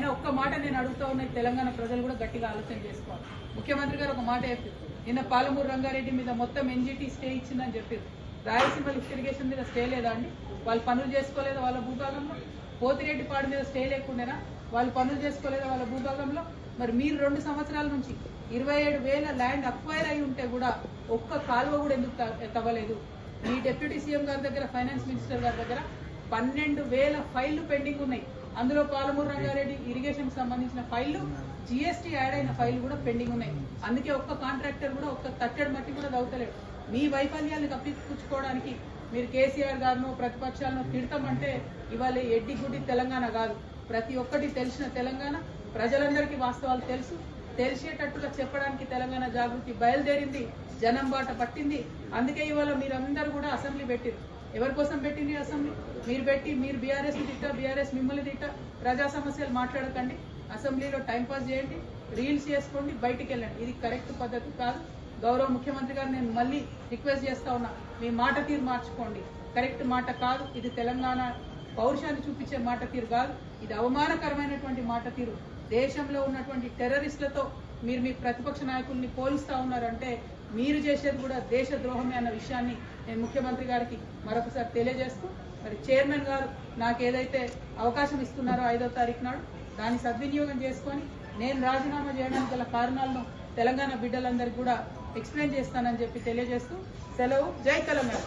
అయినా ఒక్క మాట నేను అడుగుతా ఉన్న తెలంగాణ ప్రజలు కూడా గట్టిగా ఆలోచన చేసుకోవాలి. ముఖ్యమంత్రి గారు ఒక మాట చెప్పారు, నిన్న పాలమూరు రంగారెడ్డి మీద మొత్తం ఎన్జిటి స్టే ఇచ్చిందని చెప్పారు. రాయలసీమ లిఫ్ట్ ఇరిగేషన్ మీద స్టే లేదా అండి? వాళ్ళు పనులు చేసుకోలేదా వాళ్ళ భూభాగంలో? పోతిరెడ్డిపాడు మీద స్టే లేకుండానా? వాళ్ళు పనులు చేసుకోలేదా వాళ్ళ భూభాగంలో? మరి మీరు 2 సంవత్సరాల నుంచి 27,000 ల్యాండ్ అక్వైర్ అయి ఉంటే కూడా ఒక్క కాలువ కూడా ఎందుకు తవ్వలేదు? మీ డిప్యూటీ సీఎం గారి దగ్గర, ఫైనాన్స్ మినిస్టర్ గారి దగ్గర 12,000 ఫైళ్లు పెండింగ్ ఉన్నాయి. అందులో పాలమూరు రంగారెడ్డి ఇరిగేషన్ సంబంధించిన ఫైళ్లు, జిఎస్టీ యాడ్ అయిన ఫైళ్లు కూడా పెండింగ్ ఉన్నాయి. అందుకే ఒక్క కాంట్రాక్టర్ కూడా ఒక్క తట్టెడు మట్టి కూడా దవ్వుతలేడు. మీ వైఫల్యాన్ని కప్పించుకోవడానికి మీరు కేసీఆర్ గారిను, ప్రతిపక్షాలను తిడతామంటే ఇవాళ ఎడ్డి గుడ్డి తెలంగాణ కాదు, ప్రతి ఒక్కటి తెలిసిన తెలంగాణ. ప్రజలందరికీ వాస్తవాలు తెలుసు, తెలిసేటట్టుగా చెప్పడానికి తెలంగాణ జాగృతి బయలుదేరింది, జనం బాట పట్టింది. అందుకే ఇవాళ మీరందరూ కూడా అసెంబ్లీ పెట్టిరు. ఎవరి కోసం పెట్టింది అసెంబ్లీ? మీరు పెట్టి మీరు బీఆర్ఎస్ తిట్టా, బీఆర్ఎస్ మిమ్మల్ని తిట్టా, ప్రజా సమస్యలు మాట్లాడకండి, అసెంబ్లీలో టైంపాస్ చేయండి, రీల్స్ చేసుకోండి, బయటికి వెళ్ళండి. ఇది కరెక్ట్ పద్ధతి కాదు. గౌరవ ముఖ్యమంత్రి గారు నేను మళ్ళీ రిక్వెస్ట్ చేస్తా ఉన్నా, మీ మాట తీరు మార్చుకోండి. కరెక్ట్ మాట కాదు ఇది. తెలంగాణ పౌరుషాన్ని చూపించే మాట తీరు కాదు, ఇది అవమానకరమైనటువంటి మాట తీరు. దేశంలో ఉన్నటువంటి టెర్రరిస్టులతో మీరు మీ ప్రతిపక్ష నాయకుల్ని పోలిస్తా ఉన్నారంటే మీరు చేసేది కూడా దేశ ద్రోహమే అన్న విషయాన్ని నేను ముఖ్యమంత్రి గారికి మరొకసారి తెలియజేస్తూ, మరి చైర్మన్ గారు నాకు ఏదైతే అవకాశం ఇస్తున్నారో 5వ తారీఖు నాడు దాన్ని సద్వినియోగం చేసుకొని నేను రాజీనామా చేయడానికి గల కారణాలను తెలంగాణ బిడ్డలందరికీ కూడా ఎక్స్ప్లెయిన్ చేస్తానని చెప్పి తెలియజేస్తూ సెలవు. జై తెలంగాణ.